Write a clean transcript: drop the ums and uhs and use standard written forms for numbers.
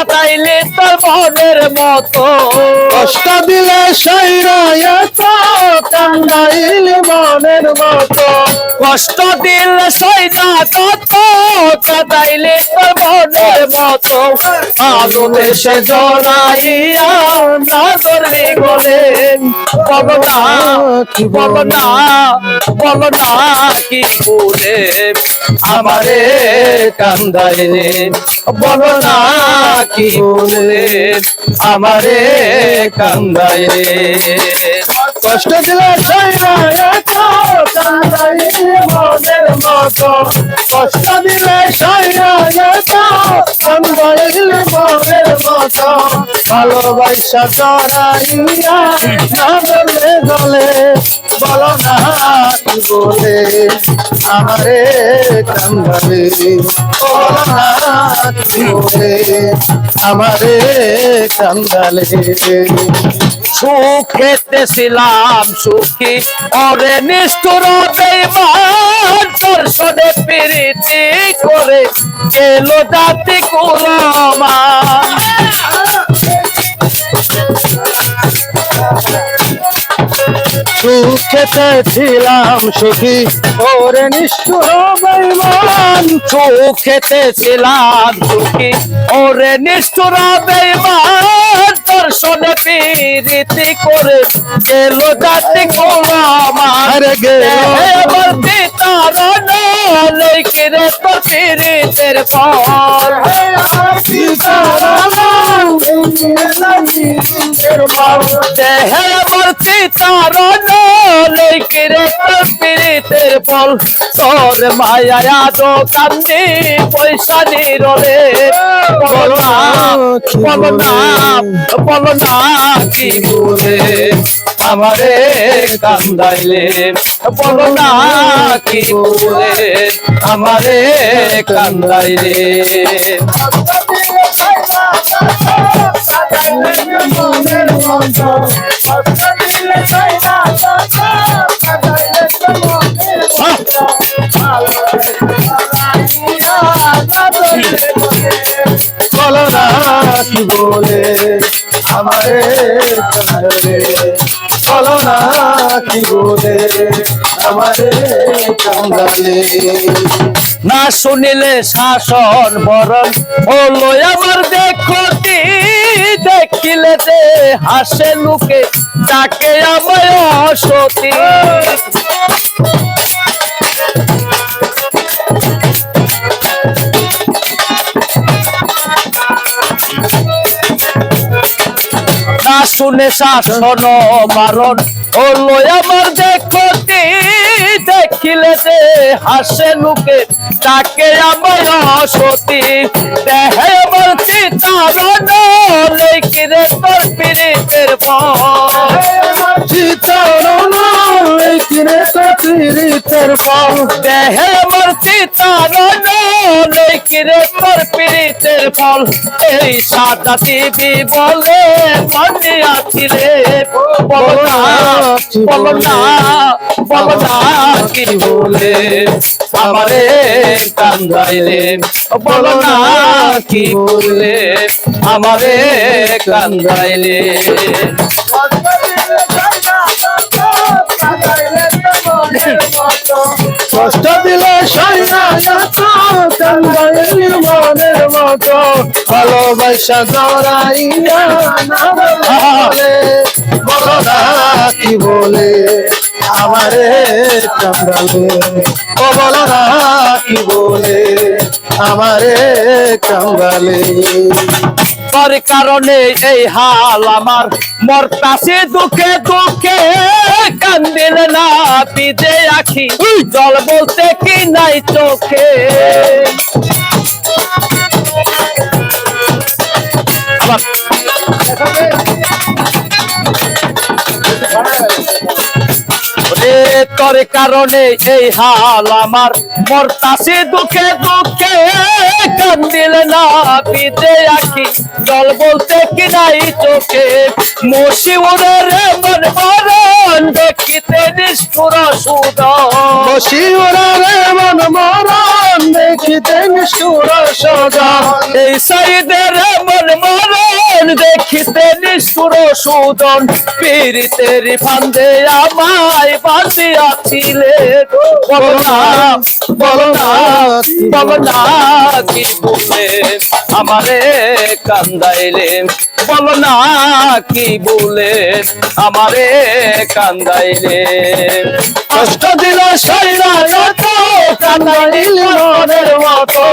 কাটাইলে তোর মনের মতো কষ্ট দিলে সইরায় কান্দাইলে মনের মতো কষ্ট দিলে সইনা কত কাটাইলে তোর মনের মতো আলো দেশে জড়াইয়া না ধরবি বলে বলো না বলো না বলো না কি বলে আমারে কান্দাইলে বলো না কি বলে আমারে কান্দাইলে কষ্ট দিলে সইরায় কান্দাইলে মনের মতো কষ্ট দিলে সইরায় কান্দাইলে মনের মতো ভালোবাসা জড়াইয়া না ধরলে গলে বলো না কি বলে আমারে কান্দালে বলো না কি বলে আমারে কান্দালে সুখেতে ছিলাম সুখী ওরে নিষ্ঠুর বেঈমান তোর সনে প্রীতি করে গেল জাতি কুরমান সুখেতে ছিলাম সুখী ওরে নিষ্ঠুর বেঈমান সুখেতে ছিলাম সুখী ওরে নিষ্ঠুর বেঈমান তোর সনে প্রীতি করে গেল জাতি কুরমান আরে গেল এবার পিতার লইকে রে তোর প্রীতির ফল দেহে মূর্তি চারণ লইকে রে তোর প্রীতির ফল তোর মায়া দো কান্দি পয়সা নিরলে বলো না বলো না বলো না কি বলে আমারে কান্দাইলে বলো না কি বলে আমারে কান্দাইলে বলো না কি বলে আমারে কান্দালে বলো না কি বলে আমারে কান্দালে না শুনিলে শাসন বরণ হলো আমার দেখতি দেখিলে যে হাসে লোকে তাকে আমায় অসতী না শুনে শাসন মারণ হলো আমার দেখতি দেখিলে যে হাসে লোকে তাকে আমার অসতী দেহে আমার চিতারণ লেখি রে তোর প্রীতির ফল চিতারণ কিনে তো প্রীতির ফল দেহে আমার চিতারণ লেখি রে তোর প্রীতির ফল এই সাদা দিবি বলে মনে আছিলে বলো না বলো না বলো না কি বলে আমারে কান্দাইলে বলো না কি বলে আমারে কান্দাইলে কষ্ট দিলে কান্দাইলে মনের মতো ভালোবাসা জড়াইয়া না বলে বলো না কি বলে আমারে কান্দালে ও বলো না কি বলে আমারে কান্দালে তোর কারণে এই হাল আমার মরতাছে দুঃখে দুঃখে কান্দিলে না পিজে আখি জল বলতে কি নাই চোখে তোর কারণে এই হাল আমার মরতাছে দুঃখে দুঃখে কান্দিলে না পিজে আখি জল বলতে কি নাই চোখে মশিউরের মন মরণ দেখিতে নিষ্ঠুর সুদন মশিউরের মন মরণ দেখিতে নিষ্ঠুর সুদন এই সাইদের মন দেখিতে নিষ্ঠুর সুজন পীড়িতের ফান্দে আমায় বাঁধিয়াছিলে বলো না বলো না বলো না কি বলে আমারে কান্দাইলে বলো না কি বলে আমারে কান্দাইলে কষ্ট দিল শৈলা যত কান্দাইল মনের মতো